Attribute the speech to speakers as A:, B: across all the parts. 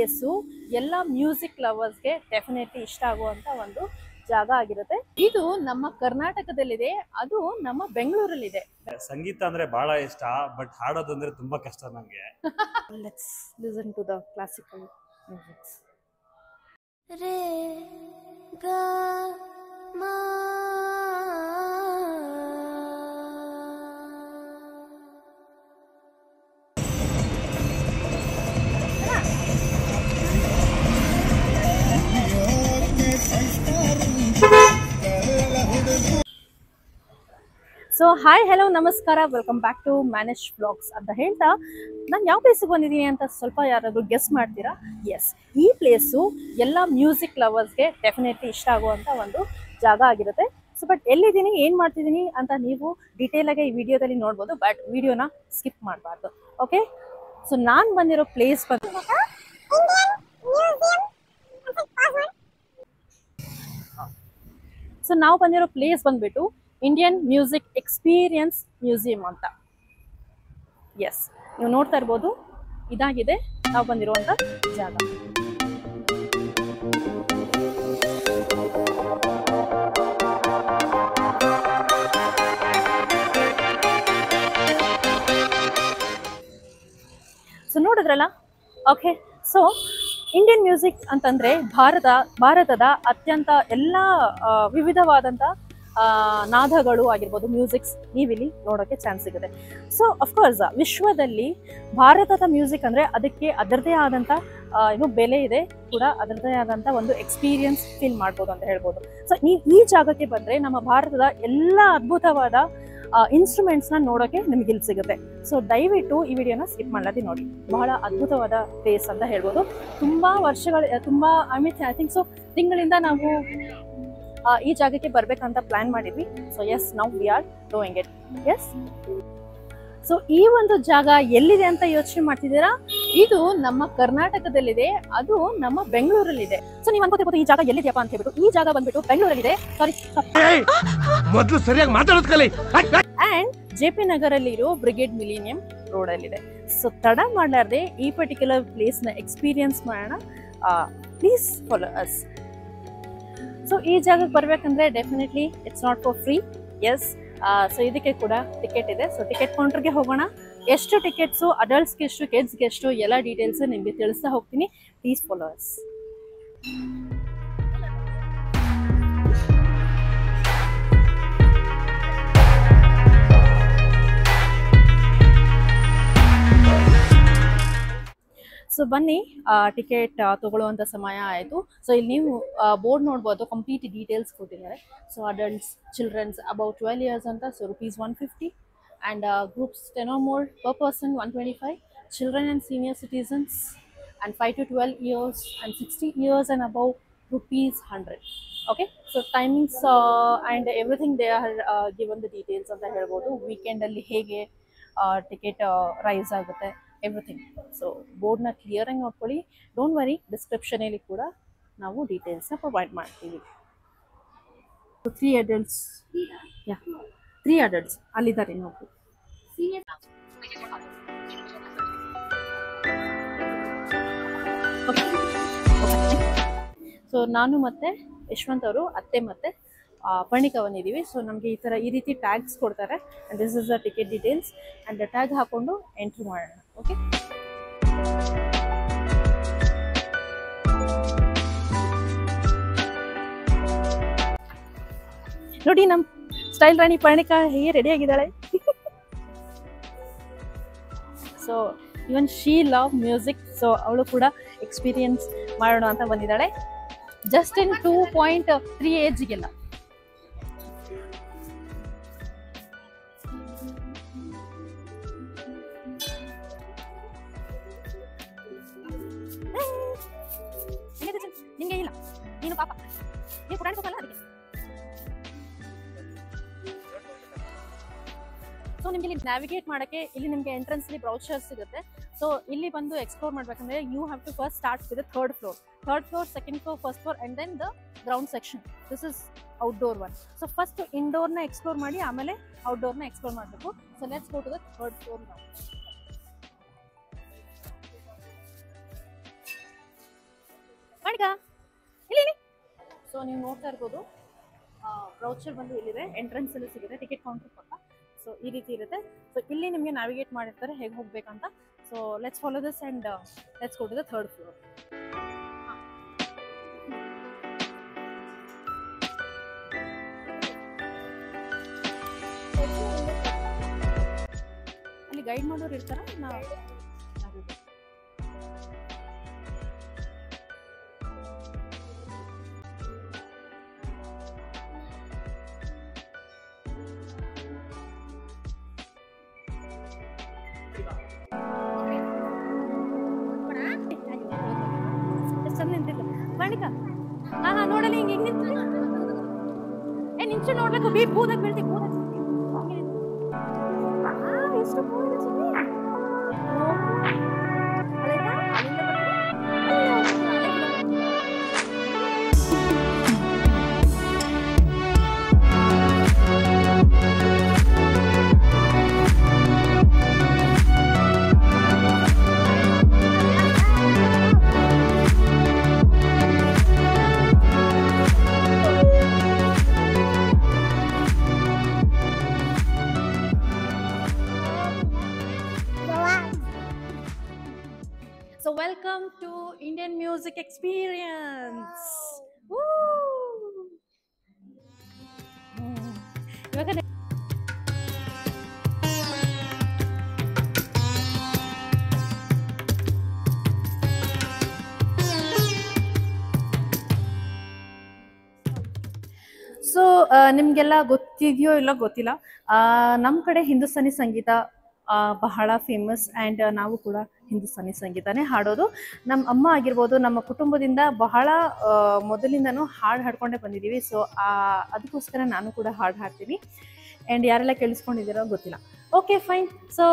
A: Place ಎಲ್ಲ music ಲವರ್ಸ್ಗೆ definitely ಇಷ್ಟ ಆಗುವಂತ ಒಂದು ಜಾಗ ಆಗಿರುತ್ತೆ. ಇದು ನಮ್ಮ ಕರ್ನಾಟಕದಲ್ಲಿದೆ, ಅದು ನಮ್ಮ ಬೆಂಗಳೂರಲ್ಲಿದೆ.
B: ಸಂಗೀತ ಅಂದ್ರೆ ಬಹಳ ಇಷ್ಟ, ಬಟ್ ಹಾಡೋದು ಅಂದ್ರೆ ತುಂಬಾ ಕಷ್ಟ ನಂಗೆ.
A: Let's listen to the classical musics.
C: ರೇ ಗ ಮಾ
A: ಸೊ ಹಾಯ್ ಹೆಲೋ ನಮಸ್ಕಾರ, welcome back to manage vlogs ಅಂತ ಹೇಳ್ತಾ ನಾನು ಯಾವ ಪ್ಲೇಸಿಗೆ ಬಂದಿದ್ದೀನಿ ಅಂತ ಸ್ವಲ್ಪ ಯಾರಾದರೂ ಗೆಸ್ ಮಾಡ್ತೀರಾ? ಎಸ್, ಈ ಪ್ಲೇಸು ಎಲ್ಲ ಮ್ಯೂಸಿಕ್ ಲವರ್ಸ್ಗೆ ಡೆಫಿನೆಟ್ಲಿ ಇಷ್ಟ ಆಗುವಂಥ ಒಂದು ಜಾಗ ಆಗಿರುತ್ತೆ. ಸೊ ಬಟ್ ಎಲ್ಲಿದ್ದೀನಿ, ಏನು ಮಾಡ್ತಿದ್ದೀನಿ ಅಂತ ನೀವು ಡೀಟೇಲಾಗಿ ಈ ವಿಡಿಯೋದಲ್ಲಿ ನೋಡ್ಬೋದು, ಬಟ್ ವಿಡಿಯೋನ ಸ್ಕಿಪ್ ಮಾಡಬಾರ್ದು. ಓಕೆ, ಸೊ ನಾನು ಬಂದಿರೋ ಪ್ಲೇಸ್ ನಾವು ಬಂದಿರೋ ಪ್ಲೇಸ್ ಬಂದ್ಬಿಟ್ಟು ಇಂಡಿಯನ್ ಮ್ಯೂಸಿಕ್ ಎಕ್ಸ್ಪೀರಿಯನ್ಸ್ ಮ್ಯೂಸಿಯಂ ಅಂತ. ಎಸ್, ನೀವು ನೋಡ್ತಾ ಇರ್ಬೋದು, ಇದಾಗಿದೆ ನಾವು ಬಂದಿರುವಂತ ಜಾಗ. ಸೊ ನೋಡಿದ್ರಲ್ಲ, ಓಕೆ. ಸೊ ಇಂಡಿಯನ್ ಮ್ಯೂಸಿಕ್ ಅಂತಂದ್ರೆ ಭಾರತದ ಅತ್ಯಂತ ಎಲ್ಲ ವಿವಿಧವಾದಂಥ ನಾದಗಳು ಆಗಿರ್ಬೋದು, ಮ್ಯೂಸಿಕ್ಸ್ ನೀವಿಲ್ಲಿ ನೋಡೋಕ್ಕೆ ಚಾನ್ಸ್ ಸಿಗುತ್ತೆ. ಸೊ ಅಫ್ಕೋರ್ಸ್ ವಿಶ್ವದಲ್ಲಿ ಭಾರತದ ಮ್ಯೂಸಿಕ್ ಅಂದರೆ ಅದಕ್ಕೆ ಅದರದೇ ಆದಂಥ ಬೆಲೆ ಇದೆ ಕೂಡ, ಅದರದೇ ಆದಂಥ ಒಂದು ಎಕ್ಸ್ಪೀರಿಯನ್ಸ್ ಫೀಲ್ ಮಾಡ್ಬೋದು ಅಂತ ಹೇಳ್ಬೋದು. ಸೊ ಈ ಜಾಗಕ್ಕೆ ಬಂದರೆ ನಮ್ಮ ಭಾರತದ ಎಲ್ಲ ಅದ್ಭುತವಾದ ಇನ್ಸ್ಟ್ರೂಮೆಂಟ್ಸ್ನ ನೋಡೋಕ್ಕೆ ನಿಮ್ಗೆ ಇಲ್ಲಿ ಸಿಗುತ್ತೆ. ಸೊ ದಯವಿಟ್ಟು ಈ ವಿಡಿಯೋನ ಸ್ಕಿಪ್ ಮಾಡಲಾದಿ ನೋಡಿ. ಬಹಳ ಅದ್ಭುತವಾದ ಪ್ಲೇಸ್ ಅಂತ ಹೇಳ್ಬೋದು. ತುಂಬ ಐ ಥಿಂಕ್ ಸೊ ತಿಂಗಳಿಂದ ನಾವು ಈ ಜಾಗಕ್ಕೆ ಬರ್ಬೇಕಂತ ಪ್ಲಾನ್ ಮಾಡಿದ್ವಿ. So yes, now we are doing it. Yes, so ಈ ಒಂದು ಜಾಗ ಎಲ್ಲಿದೆ ಅಂತ ಯೋಚನೆ ಮಾಡ್ತಿದ್ದೀರಾ? ಇದು ನಮ್ಮ ಕರ್ನಾಟಕದಲ್ಲಿದೆ, ಅದು ನಮ್ಮ ಬೆಂಗಳೂರಲ್ಲಿದೆ. ಸೊ ನೀವು ಅನ್ಕೋತಿರ್ಬೋದು ಈ ಜಾಗ ಎಲ್ಲಿದೆಯಪ್ಪ ಅಂತ ಹೇಳ್ಬಿಟ್ಟು. ಈ ಜಾಗ ಬಂದ್ಬಿಟ್ಟು ಬೆಂಗಳೂರಲ್ಲಿದೆ,
D: ಮೊದಲು ಸರಿಯಾಗಿ ಮಾತಾಡೋದು ಕಲಿ.
A: ಅಂಡ್ JP ನಗರಲ್ಲಿರೋ ಬ್ರಿಗೇಡ್ ಮಿಲೇನಿಯಂ ರೋಡ್ ಅಲ್ಲಿದೆ. ಸೊ ತಡ ಮಾಡ್ಲಾರ್ದೆ ಈ ಪರ್ಟಿಕ್ಯುಲರ್ ಪ್ಲೇಸ್ ನ ಎಕ್ಸ್ಪೀರಿಯನ್ಸ್ ಮಾಡೋಣ. Please follow us. ಸೊ ಈ ಜಾಗಕ್ಕೆ ಬರ್ಬೇಕಂದ್ರೆ definitely it's not for free. Yes, so ಇದಕ್ಕೆ ಕೂಡ ಟಿಕೆಟ್ ಇದೆ. ಸೊ ಟಿಕೆಟ್ ಕೌಂಟರ್ಗೆ ಹೋಗೋಣ. ಎಷ್ಟು ಟಿಕೆಟ್ಸು, ಅಡಲ್ಟ್ಸ್ಗೆ ಎಷ್ಟು, ಕಿಡ್ಸ್ಗೆ ಎಷ್ಟು, ಎಲ್ಲ ಡೀಟೇಲ್ಸ್ ನಿಮಗೆ ತಿಳಿಸ್ತಾ ಹೋಗ್ತೀನಿ. Please follow us. ಸೊ ಬನ್ನಿ, ಟಿಕೆಟ್ ತಗೊಳ್ಳುವಂಥ ಸಮಯ ಆಯಿತು. ಸೊ ಇಲ್ಲಿ ನೀವು ಬೋರ್ಡ್ ನೋಡ್ಬೋದು, ಕಂಪ್ಲೀಟ್ ಡೀಟೇಲ್ಸ್ ಕೊಟ್ಟಿದ್ದಾರೆ. So adults, childrens about 12 years ಅಂತ. So ₹150 and groups 10 or more per person 125, children and senior citizens and 5 to 12 years and 60 years and above ₹100. Okay, so timings and everything they are given the details ಅಂತ ಹೇಳ್ಬೋದು. ವೀಕೆಂಡಲ್ಲಿ ಹೇಗೆ ticket rice ಆಗುತ್ತೆ, everything. So ಬೋರ್ಡ್ನ ಕ್ಲಿಯರಾಗಿ ನೋಡ್ಕೊಳ್ಳಿ. Don't worry, ಡಿಸ್ಕ್ರಿಪ್ಷನಲ್ಲಿ ಕೂಡ ನಾವು ಡೀಟೇಲ್ಸ್ನ ಪ್ರೊವೈಡ್ ಮಾಡ್ತೀವಿ. 3 adults, 3 adults ಅಲ್ಲಿದ್ದಾರೆ ನೋಡಿ. ಸೊ ನಾನು ಮತ್ತೆ ಯಶವಂತ್ ಅವರು, ಅತ್ತೆ ಮತ್ತೆ ಪರ್ಣಿಕಾ ಬಂದಿದ್ದೀವಿ. ಸೊ ನಮಗೆ ಈ ರೀತಿ ಟ್ಯಾಗ್ಸ್ ಕೊಡ್ತಾರೆ. And this is the ticket details. And tag ಹಾಕೊಂಡು ಎಂಟ್ರಿ ಮಾಡೋಣ. ಓಕೆ, ನೋಡಿ ನಮ್ಮ ಸ್ಟೈಲ್ ರಾಣಿ ಪರ್ಣಿಕಾ ಹೇಗೆ ರೆಡಿ ಆಗಿದ್ದಾಳೆ. ಸೊ ಇವನ್ ಶೀ ಲವ್ ಮ್ಯೂಸಿಕ್. ಸೊ ಅವಳು ಕೂಡ ಎಕ್ಸ್ಪೀರಿಯನ್ಸ್ ಮಾಡೋಣ ಅಂತ ಬಂದಿದ್ದಾಳೆ. Just in 2.3 ಏಜ್ಗೆಲ್ಲ. ನಿಂಗೆ ಇಲ್ಲ, ನೀನು ಪಾಪ ನೀನು ಕುಡಾಡ್ಬೇಕಲ್ಲ ಅದಕ್ಕೆ. ಸೊ ನಿಮ್ಗೆ ಇಲ್ಲಿ ನ್ಯಾವಿಗೇಟ್ ಮಾಡೋಕ್ಕೆ ಇಲ್ಲಿ ನಿಮಗೆ ಎಂಟ್ರೆನ್ಸ್ಲಿ ಬ್ರೌಚರ್ ಸಿಗುತ್ತೆ. ಸೊ ಇಲ್ಲಿ ಬಂದು ಎಕ್ಸ್ಪ್ಲೋರ್ ಮಾಡಬೇಕಂದ್ರೆ you have to first start with third floor, second floor, first floor and then the ground section. This is outdoor one. So first ಇಂಡೋರ್ನ ಎಕ್ಸ್ಪ್ಲೋರ್ ಮಾಡಿ, ಆಮೇಲೆ ಔಟ್ಡೋರ್ನ ಎಕ್ಸ್ಪ್ಲೋರ್ ಮಾಡಬೇಕು. So let's go to the third floor ನಾವು. ಮಣಿಕ ಇಲ್ಲಿ. So ನೀವು ನೋಡ್ತಾ ಇರ್ಬೋದು ಬ್ರೌಚರ್ ಬಂದು ಇಲ್ಲಿದೆ, ಎಂಟ್ರೆನ್ಸ್ ಅಲ್ಲಿ ಸಿಗುತ್ತೆ, ಟಿಕೆಟ್ ಕೌಂಟರ್ ಪಕ್ಕ. ಸೊ ಈ ರೀತಿ ಇರುತ್ತೆ. ಸೊ ಇಲ್ಲಿ ನಿಮಗೆ ನ್ಯಾವಿಗೇಟ್ ಮಾಡಿರ್ತಾರೆ ಹೇಗೆ ಹೋಗ್ಬೇಕಂತ. So let's follow this and let's go to the third floor. ಅಲ್ಲಿ ಗೈಡ್ ಮಾಡೋರು ಇರ್ತಾರ. ಚಂದ ನಿಂತಿಲ್ಲ ಮಣಿಕ. ಹಾ ನೋಡಲಿ ಹಿಂಗೆ ಹಿಂಗೆ ನಿಂತು ನಿಂಚು ನೋಡ್ಬೇಕು. ಬೂದಾಗ ಬೀಳ್ತಿ ಬೂದಾಗ ಎಷ್ಟು So welcome to Indian Music Experience. Woo! ಇವಾಗ ಸೊ ನಿಮಗೆಲ್ಲ ಗೊತ್ತಿದೆಯೋ ಇಲ್ಲ ಗೊತ್ತಿಲ್ಲ, ನಮ್ಮ ಕಡೆ ಹಿಂದೂಸ್ತಾನಿ ಸಂಗೀತ ಬಹಳ ಫೇಮಸ್. ಆ್ಯಂಡ್ ನಾವು ಕೂಡ ಹಿಂದೂಸ್ತಾನಿ ಸಂಗೀತನೇ ಹಾಡೋದು. ನಮ್ಮ ಅಮ್ಮ ಆಗಿರ್ಬೋದು, ನಮ್ಮ ಕುಟುಂಬದಿಂದ ಬಹಳ ಮೊದಲಿಂದನೂ ಹಾಡು ಹಾಡ್ಕೊಂಡೇ ಬಂದಿದ್ದೀವಿ. ಸೊ ಅದಕ್ಕೋಸ್ಕರ ನಾನು ಕೂಡ ಹಾಡು ಹಾಡ್ತೀನಿ. ಆ್ಯಂಡ್ ಯಾರೆಲ್ಲ ಕೇಳಿಸ್ಕೊಂಡಿದ್ದೀರೋ ಗೊತ್ತಿಲ್ಲ. Okay fine. So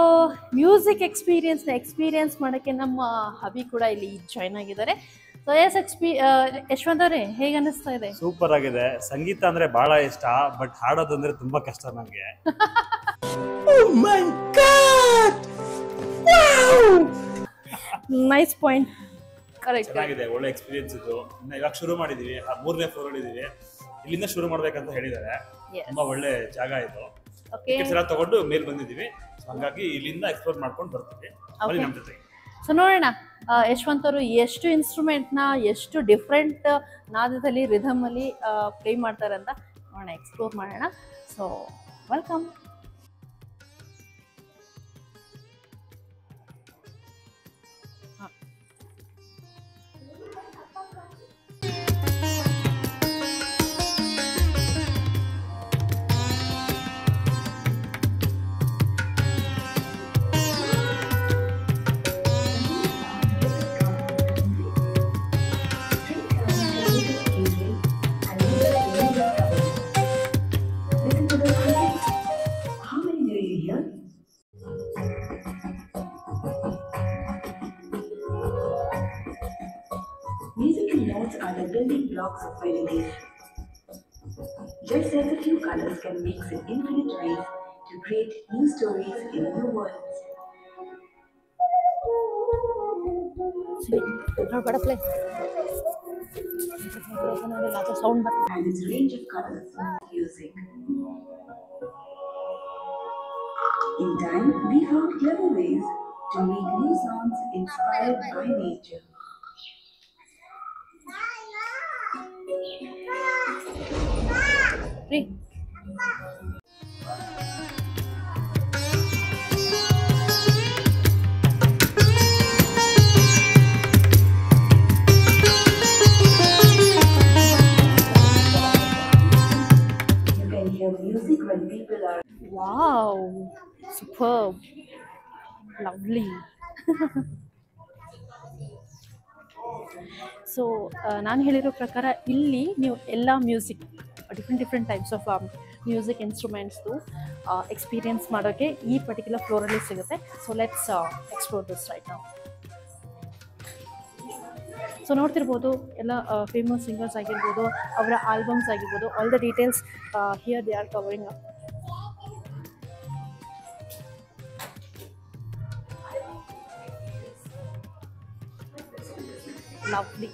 A: music experience ಮಾಡೋಕ್ಕೆ ನಮ್ಮ ಹಬಿ ಕೂಡ ಇಲ್ಲಿ ಜಾಯ್ನ್ ಆಗಿದ್ದಾರೆ. ಸೊ ಯಶವಂತ್ ಅವರೇ, ಹೇಗೆ ಅನ್ನಿಸ್ತಾ ಇದೆ?
B: ಸೂಪರ್ ಆಗಿದೆ. ಸಂಗೀತ ಅಂದ್ರೆ ಬಹಳ ಇಷ್ಟ, ಬಟ್ ಹಾಡೋದಂದ್ರೆ ತುಂಬಾ ಕಷ್ಟ ನನಗೆ.
A: Nice point. ಕರೆಕ್ಟ್.
B: ಚೆನ್ನಾಗಿದೆ, ಒಳ್ಳೆ ಎಕ್ಸ್ಪೀರಿಯನ್ಸ್ ಇದು. ಇವಾಗ ಶುರು ಮಾಡಿದೀವಿ, 3ನೇ ಫ್ಲೋರ್ ಅಲ್ಲಿ ಇದೀವಿ. ಇಲ್ಲಿಂದ ಶುರು ಮಾಡ್ಬೇಕಂತ ಹೇಳಿದ್ದಾರೆ. ತುಂಬಾ ಒಳ್ಳೆ ಜಾಗ ಇದು. ಟಿಕೆಟ್ಸ್ ಎಲ್ಲ ತಗೊಂಡು ಮೇಲ್ ಬಂದಿದೀವಿ. ಹಾಗಾಗಿ ಇಲ್ಲಿಂದ ಎಕ್ಸ್ಪ್ಲೋರ್ ಮಾಡ್ಕೊಂಡು ಬರ್ತೀವಿ ನಮ್ಮ ಜೊತೆಗೆ.
A: ಸೊ ನೋಡೋಣ ಯಶವಂತ್ ಅವರು ಎಷ್ಟು ಇನ್ಸ್ಟ್ರೂಮೆಂಟ್ನ ಎಷ್ಟು ಡಿಫ್ರೆಂಟ್ ನಾದದಲ್ಲಿ ರಿಧಮ್ ಅಲ್ಲಿ ಪ್ಲೇ ಮಾಡ್ತಾರೆ ಅಂತ ನೋಡೋಣ, ಎಕ್ಸ್ಪ್ಲೋರ್ ಮಾಡೋಣ. So welcome.
D: Musical notes are the building blocks of melody. Just as a few colors can mix in infinite ways to create new stories in new worlds. And its range of colors, music. In time, we found clever ways to make new songs inspired by nature. You can hear music when people are.
A: Wow, superb, lovely. So ನಾನು ಹೇಳಿರೋ ಪ್ರಕಾರ ಇಲ್ಲಿ ನೀವು ಎಲ್ಲ music different types of music ಇನ್ಸ್ಟ್ರೂಮೆಂಟ್ಸ್ದು experience ಮಾಡೋಕ್ಕೆ ಈ particular ಫ್ಲೋರಲ್ಲಿ ಸಿಗುತ್ತೆ. So let's explore this right ನಾವು. ಸೊ ನೋಡ್ತಿರ್ಬೋದು ಎಲ್ಲ ಫೇಮಸ್ ಸಿಂಗರ್ಸ್ ಆಗಿರ್ಬೋದು, ಅವರ ಆಲ್ಬಮ್ಸ್ ಆಗಿರ್ಬೋದು, all the details here they are covering up. Lovely.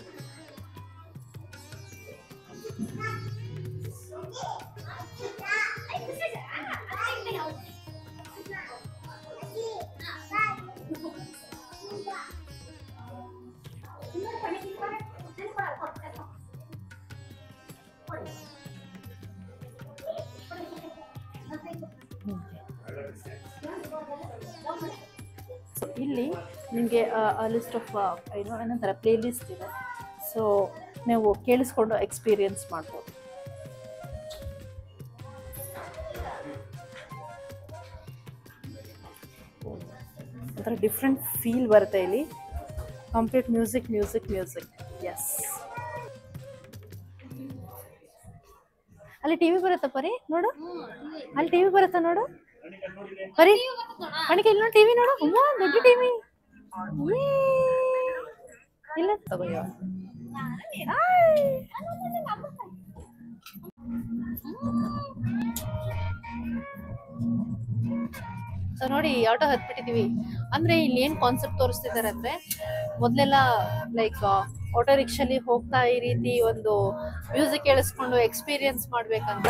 A: ಇಲ್ಲಿ ನಿಮಗೆ ಲಿಸ್ಟ್ ಆಫ್ ಏನಂತಾರೆ ಪ್ಲೇ ಲಿಸ್ಟ್ ಇದೆ. ಸೊ ನೀವು ಕೇಳಿಸ್ಕೊಂಡು ಎಕ್ಸ್ಪೀರಿಯನ್ಸ್ ಮಾಡ್ಬೋದು. ಒಂಥರ ಡಿಫ್ರೆಂಟ್ ಫೀಲ್ ಬರುತ್ತೆ ಇಲ್ಲಿ. Complete music. ಎಸ್, ಅಲ್ಲಿ ಟಿವಿ ಬರುತ್ತಾ ಪರಿ ನೋಡು, ಅಲ್ಲಿ ಟಿವಿ ಬರುತ್ತಾ ನೋಡು ಪರಿ. ಕಣಿಕೆ ಇಲ್ಲಿ ನೋಡಿ ಟಿವಿ ನೋಡು, ದೊಡ್ಡ ಟಿವಿ ಇಲ್ಲ ತಗೋಯ್ಯ. ಸೊ ನೋಡಿ ಆಟೋ ಹತ್ಬಿಟ್ಟಿದೀವಿ. ಅಂದ್ರೆ ಇಲ್ಲಿ ಏನ್ ಕಾನ್ಸೆಪ್ಟ್ ತೋರಿಸ್ತಿದ್ದಾರೆ ಅಂದ್ರೆ, ಮೊದ್ಲೆಲ್ಲ ಲೈಕ್ ಆಟೋ ರಿಕ್ಷಾಲಿ ಹೋಗ್ತಾ ಈ ರೀತಿ ಒಂದು ಮ್ಯೂಸಿಕ್ ಕೇಳಿಸ್ಕೊಂಡು ಎಕ್ಸ್ಪೀರಿಯನ್ಸ್ ಮಾಡ್ಬೇಕಂತ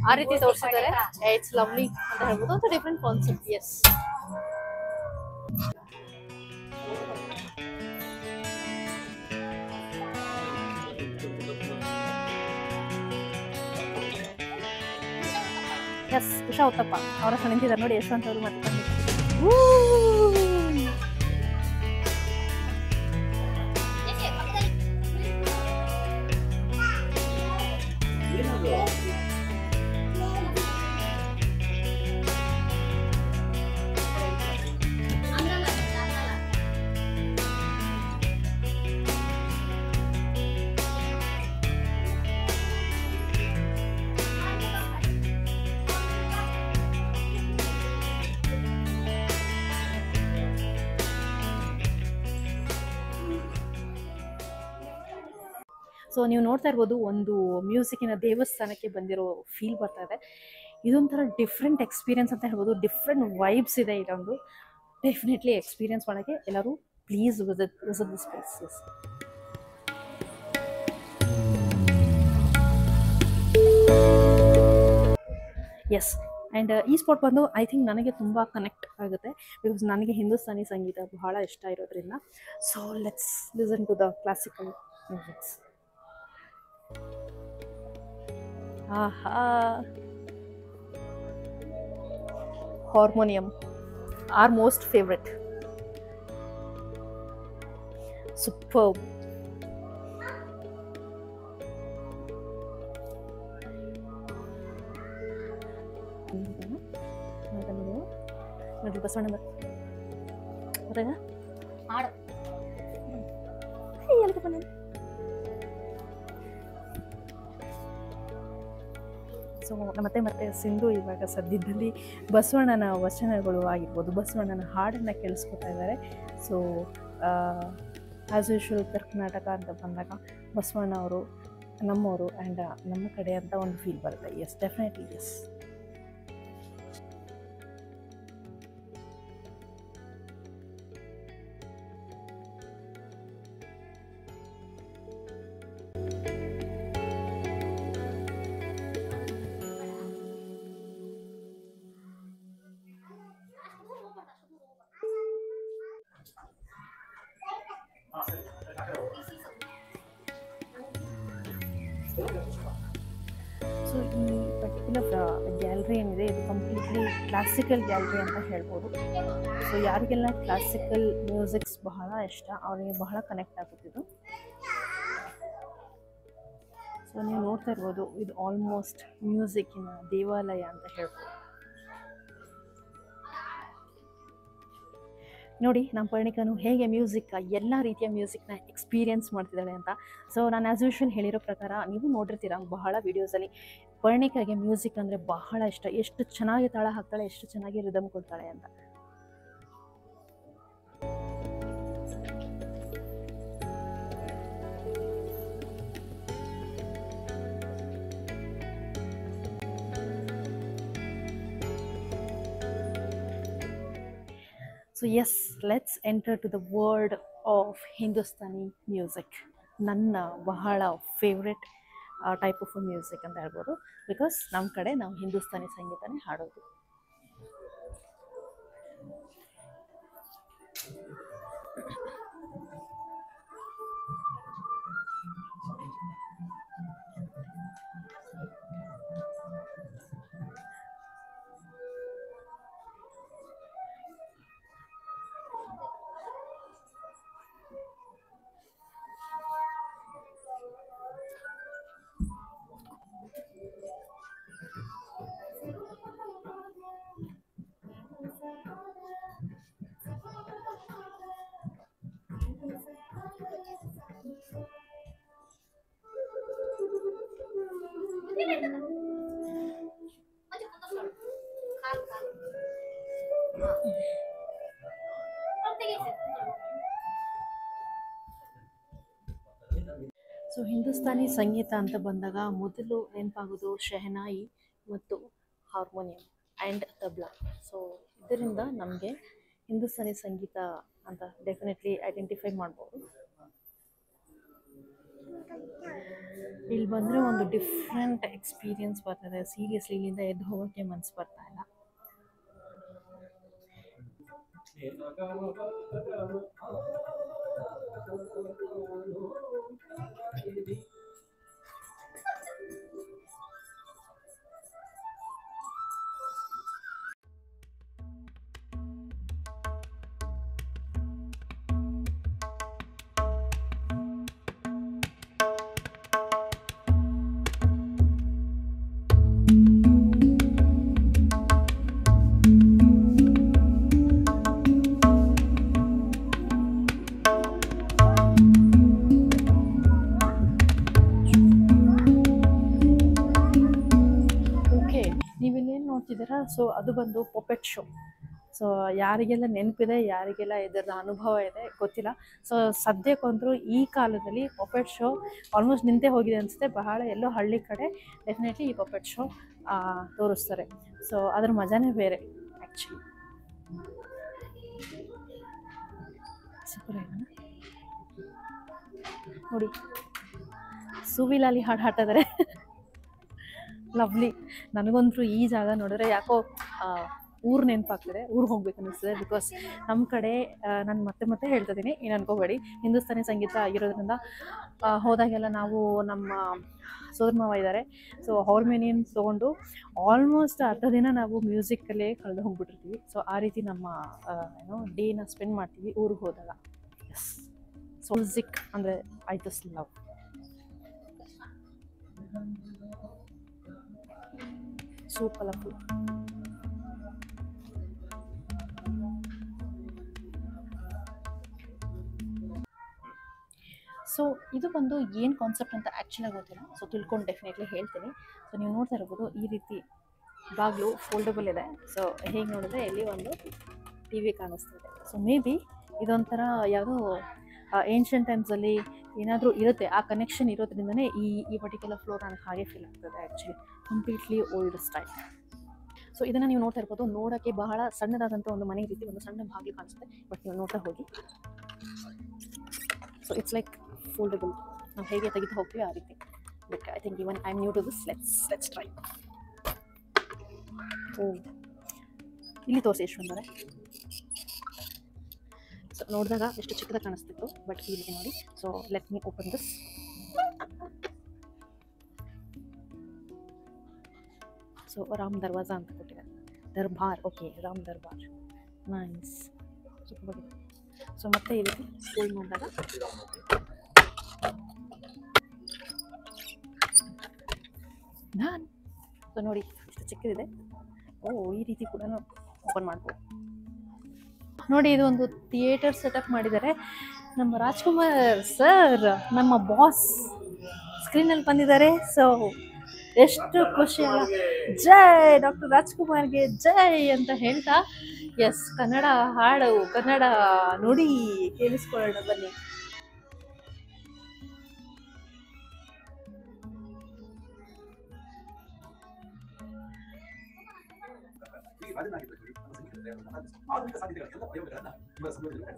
A: ಆ ರೀತಿ ತೋರಿಸಿದ್ದಾರೆ. ಇಟ್ಸ್ ಲವ್ಲಿ ಅಂತ ಹೇಳ್ಬೋದು. ಅದು different concept. Yes, yes Usha Uthappa ಅವರ ಹತ್ರ ನಿಂತಿದ್ದಾರೆ ನೋಡಿ. ಯಶವಂತ್ ಅವರು ಮತ್ತೆ ಸೊ ನೀವು ನೋಡ್ತಾ ಇರ್ಬೋದು, ಒಂದು ಮ್ಯೂಸಿಕ್ಕಿನ ದೇವಸ್ಥಾನಕ್ಕೆ ಬಂದಿರೋ ಫೀಲ್ ಬರ್ತಾ ಇದೆ. ಇದೊಂಥರ ಡಿಫ್ರೆಂಟ್ ಎಕ್ಸ್ಪೀರಿಯನ್ಸ್ ಅಂತ ಹೇಳ್ಬೋದು. ಡಿಫ್ರೆಂಟ್ ವೈಬ್ಸ್ ಇದೆ ಇದೊಂದು. ಡೆಫಿನೆಟ್ಲಿ ಎಕ್ಸ್ಪೀರಿಯನ್ಸ್ ಮಾಡೋಕ್ಕೆ ಎಲ್ಲರೂ please visit this places. Yes, and ಈ ಸ್ಪಾಟ್ ಬಂದು ಐ ಥಿಂಕ್ ನನಗೆ ತುಂಬ ಕನೆಕ್ಟ್ ಆಗುತ್ತೆ, ಬಿಕಾಸ್ ನನಗೆ ಹಿಂದೂಸ್ತಾನಿ ಸಂಗೀತ ಬಹಳ ಇಷ್ಟ ಇರೋದ್ರಿಂದ. So let's listen to the classical musics. ಆಹಾ, harmonium, our most favorite. Superb. ನೋಡಿ ಬಸವಣ್ಣ ಗೊತ್ತಾಗ ಹಾಡು ಎಲ್ಲಿಗೆ ಬಂದ. ಸೊ ಮತ್ತೆ ಸಿಂಧು ಇವಾಗ ಸದ್ಯದಲ್ಲಿ ಬಸವಣ್ಣನ ವಚನಗಳು ಆಗಿರ್ಬೋದು, ಬಸವಣ್ಣನ ಹಾಡನ್ನು ಕೇಳಿಸ್ಕೊತಾ ಇದ್ದಾರೆ. ಸೊ ಆ್ಯಸ್ ಯೂಶುವಲ್ ಉತ್ತರ ಕರ್ನಾಟಕ ಅಂತ ಬಂದಾಗ ಬಸವಣ್ಣ ಅವರು ನಮ್ಮವರು ಆ್ಯಂಡ್ ನಮ್ಮ ಕಡೆ ಅಂತ ಒಂದು ಫೀಲ್ ಬರುತ್ತೆ. Yes, definitely yes. ಸೊ ಈ ಪರ್ಟಿಕ್ಯುಲರ್ ಗ್ಯಾಲರಿ ಏನಿದೆ ಇದು ಕಂಪ್ಲೀಟ್ಲಿ ಕ್ಲಾಸಿಕಲ್ ಗ್ಯಾಲರಿ ಅಂತ ಹೇಳ್ಬೋದು. ಸೊ ಯಾರಿಗೆಲ್ಲ ಕ್ಲಾಸಿಕಲ್ ಮ್ಯೂಸಿಕ್ಸ್ ಬಹಳ ಇಷ್ಟ ಅವರಿಗೆ ಬಹಳ ಕನೆಕ್ಟ್ ಆಗುತ್ತಿದ್ದು. ಸೊ ನೀವು ನೋಡ್ತಾ ಇರ್ಬೋದು, ಇದು ಆಲ್ಮೋಸ್ಟ್ ಮ್ಯೂಸಿಕ್ಕಿನ ದೇವಾಲಯ ಅಂತ ಹೇಳ್ಬೋದು. ನೋಡಿ ನಮ್ಮ ಪರ್ಣಿಕನು ಹೇಗೆ ಮ್ಯೂಸಿಕ್ ಎಲ್ಲ ರೀತಿಯ ಮ್ಯೂಸಿಕ್ನ ಎಕ್ಸ್ಪೀರಿಯನ್ಸ್ ಮಾಡ್ತಿದ್ದಾಳೆ ಅಂತ. ಸೊ ನಾನು ಆ್ಯಸ್ ಯೂಶುವಲ್ ಹೇಳಿರೋ ಪ್ರಕಾರ ನೀವು ನೋಡಿರ್ತೀರ ಬಹಳ ವೀಡಿಯೋಸಲ್ಲಿ, ಪರ್ಣಿಕಾಗೆ ಮ್ಯೂಸಿಕ್ ಅಂದರೆ ಬಹಳ ಇಷ್ಟ. ಎಷ್ಟು ಚೆನ್ನಾಗಿ ತಾಳ ಹಾಕ್ತಾಳೆ, ಎಷ್ಟು ಚೆನ್ನಾಗಿ ರಿದಮ್ ಕೊಡ್ತಾಳೆ ಅಂತ. So yes, let's enter to the world of Hindustani music. ನನ್ನ ಬಹಳ ಫೇವ್ರೆಟ್ ಟೈಪ್ ಆಫ್ ಮ್ಯೂಸಿಕ್ ಅಂತ ಹೇಳ್ಬೋದು, ಬಿಕಾಸ್ ನಮ್ಮ ಕಡೆ ನಾವು ಹಿಂದೂಸ್ತಾನಿ ಸಂಗೀತನೇ ಹಾಡೋದು. ಸೊ ಹಿಂದೂಸ್ತಾನಿ ಸಂಗೀತ ಅಂತ ಬಂದಾಗ ಮೊದಲು ನೆನಪಾಗೋದು ಶೆಹನಾಯಿ ಮತ್ತು ಹಾರ್ಮೋನಿಯಂ ಆ್ಯಂಡ್ ತಬ್ಲಾ. ಸೊ ಇದರಿಂದ ನಮಗೆ ಹಿಂದೂಸ್ತಾನಿ ಸಂಗೀತ ಅಂತ ಡೆಫಿನೆಟ್ಲಿ ಐಡೆಂಟಿಫೈ ಮಾಡ್ಬೋದು. ಇಲ್ಲಿ ಬಂದರೆ ಒಂದು ಡಿಫ್ರೆಂಟ್ ಎಕ್ಸ್ಪೀರಿಯನ್ಸ್ ಬರ್ತದೆ. ಸೀರಿಯಸ್ಲಿ ಇಲ್ಲಿಂದ ಎದ್ದು ಹೋಗೋಕ್ಕೆ ಮನಸ್ಸು ಬರ್ತಾ ಇಲ್ಲ. ನೀವಿಲ್ಲೇನು ನೋಡ್ತಿದ್ದೀರಾ, ಸೊ ಅದು ಬಂದು ಪೊಪೆಟ್ ಶೋ. ಸೊ ಯಾರಿಗೆಲ್ಲ ನೆನಪಿದೆ, ಯಾರಿಗೆಲ್ಲ ಇದರ ಅನುಭವ ಇದೆ ಗೊತ್ತಿಲ್ಲ. ಸೊ ಸದ್ಯಕ್ಕಂತರೂ ಈ ಕಾಲದಲ್ಲಿ ಪೊಪೆಟ್ ಶೋ ಆಲ್ಮೋಸ್ಟ್ ನಿಂತೇ ಹೋಗಿದೆ ಅನಿಸುತ್ತೆ. ಬಹಳ ಎಲ್ಲೋ ಹಳ್ಳಿ ಕಡೆ ಡೆಫಿನೆಟ್ಲಿ ಈ ಪೊಪೆಟ್ ಶೋ ತೋರಿಸ್ತಾರೆ. ಸೊ ಅದ್ರ ಮಜಾನೇ ಬೇರೆ ಆ್ಯಕ್ಚುಲಿ. ಸೂಪರ್ ಆಗಿದೆ ನೋಡಿ, ಸುವಿಲಾಲಿ ಹಾಡು ಹಾಡ್ತಿದ್ದಾರೆ. ಲವ್ಲಿ. ನನಗಂತೂ ಈ ಜಾಗ ನೋಡಿದ್ರೆ ಯಾಕೋ ಊರು ನೆನಪಾಗ್ತದೆ, ಊರಿಗೆ ಹೋಗ್ಬೇಕು ಅನ್ನಿಸ್ತದೆ. ಬಿಕಾಸ್ ನಮ್ಮ ಕಡೆ ನಾನು ಮತ್ತೆ ಹೇಳ್ತಿದ್ದೀನಿ, ಏನು ಅನ್ಕೋಬೇಡಿ, ಹಿಂದೂಸ್ತಾನಿ ಸಂಗೀತ ಆಗಿರೋದ್ರಿಂದ ಹೋದಾಗೆಲ್ಲ ನಾವು ನಮ್ಮ ಸೋದರ ಮಾವ ಇದ್ದಾರೆ, ಸೊ ಹಾರ್ಮೋನಿಯಂ ತೊಗೊಂಡು ಆಲ್ಮೋಸ್ಟ್ ಅರ್ಧ ದಿನ ನಾವು ಮ್ಯೂಸಿಕಲ್ಲೇ ಕಳೆದು ಹೋಗ್ಬಿಟ್ಟಿರ್ತೀವಿ. ಸೊ ಆ ರೀತಿ ನಮ್ಮ ಡೇನ ಸ್ಪೆಂಡ್ ಮಾಡ್ತೀವಿ ಊರಿಗೆ ಹೋದಾಗ. ಎಸ್, ಸೊ ಮ್ಯೂಸಿಕ್ ಅಂದರೆ I just love. So colourful. So ಇದು ಬಂದು ಏನು ಕಾನ್ಸೆಪ್ಟ್ ಅಂತ ಆ್ಯಕ್ಚುಲಾಗಿ ಗೊತ್ತಿಲ್ಲ. ಸೊ ತಿಳ್ಕೊಂಡು ಡೆಫಿನೆಟ್ಲಿ ಹೇಳ್ತೀನಿ. ಸೊ ನೀವು ನೋಡ್ತಾ ಇರ್ಬೋದು, ಈ ರೀತಿ ಬಾಗಿಲು ಫೋಲ್ಡಬಲ್ ಇದೆ. ಸೊ ಹೇಗೆ ನೋಡಿದ್ರೆ ಇಲ್ಲಿ ಒಂದು ಟಿ ವಿ ಕಾಣಿಸ್ತಿದೆ. ಸೊ ಮೇ ಬಿ ಇದೊಂಥರ ಯಾವುದೋ ಏನ್ಷಿಯಂಟ್ ಟೈಮ್ಸಲ್ಲಿ ಏನಾದರೂ ಇರುತ್ತೆ, ಆ ಕನೆಕ್ಷನ್ ಇರೋದ್ರಿಂದನೇ ಈ ಪರ್ಟಿಕ್ಯುಲರ್ ಫ್ಲೋರ್ ನನಗೆ ಹಾಗೆ ಫೀಲ್ ಆಗ್ತದೆ. Actually completely old style. So ಇದನ್ನು ನೀವು ನೋಡ್ತಾ ಇರ್ಬೋದು, ನೋಡೋಕ್ಕೆ ಬಹಳ ಸಣ್ಣದಾದಂಥ ಒಂದು ಮನೆ ರೀತಿ ಒಂದು ಸಣ್ಣ ಬಾಗಿಲು ಕಾಣಿಸುತ್ತೆ. ಬಟ್ ನೀವು ನೋಡ್ತಾ ಹೋಗಿ, ಸೊ ಇಟ್ಸ್ ಲೈಕ್ ಫೋಲ್ಡಬಲ್. ನಾವು ಹೇಗೆ ತೆಗಿತಾ ಹೋಗ್ತೀವಿ ಆ ರೀತಿ. But I think even I am new to this. Let's try. Oh, ಇಲ್ಲಿ ತೋರಿಸಿ ಎಷ್ಟು ಬಂದರೆ. ಸೊ ನೋಡಿದಾಗ ಎಷ್ಟು ಚಿಕ್ಕದಾಗಿ ಕಾಣಿಸ್ತಿತ್ತು, ಬಟ್ ಈ ರೀತಿ ನೋಡಿ. So let me open this. So Ram Darwaza ಅಂತ ಕೊಟ್ಟಿದ್ದಾರೆ. ದರ್ಬಾರ್, ಓಕೆ, ರಾಮ್ ದರ್ಬಾರ್, ನೈಸ್, ಚಿಕ್ಕದಾಗಿದೆ. ಸೊ ಮತ್ತೆ ಈ ರೀತಿ ಫೋಲ್ಡ್ ಮಾಡಿದಾಗ ಸೊ ನೋಡಿ ಎಷ್ಟು ಚಿಕ್ಕದಿದೆ. ಓ, ಈ ರೀತಿ ಕೂಡ ಓಪನ್ ಮಾಡ್ಬೋದು ನೋಡಿ. ಇದು ಒಂದು ಥಿಯೇಟರ್ ಸೆಟಪ್ ಮಾಡಿದ್ದಾರೆ. ನಮ್ಮ ರಾಜ್ಕುಮಾರ್ ಸರ್, ನಮ್ಮ ಬಾಸ್ ಸ್ಕ್ರೀನಲ್ಲಿ ಬಂದಿದ್ದಾರೆ. ಸೊ ಎಷ್ಟು ಖುಷಿ ಅಲ್ಲ. ಜೈ ಡಾಕ್ಟರ್ ರಾಜ್ಕುಮಾರ್ಗೆ ಜೈ ಅಂತ ಹೇಳ್ತಾ, ಎಸ್, ಕನ್ನಡ ಹಾಡು, ಕನ್ನಡ ನುಡಿ ಕೇಳಿಸ್ಕೊಳ್ಳೋಣ ಬನ್ನಿ.
E: ಆಧುನಿಕ ಸಾಧ್ಯತೆಗಳ ಎಲ್ಲ ಪ್ರಯೋಗಗಳನ್ನ ಇವರ ಸಂಯೋಜನೆ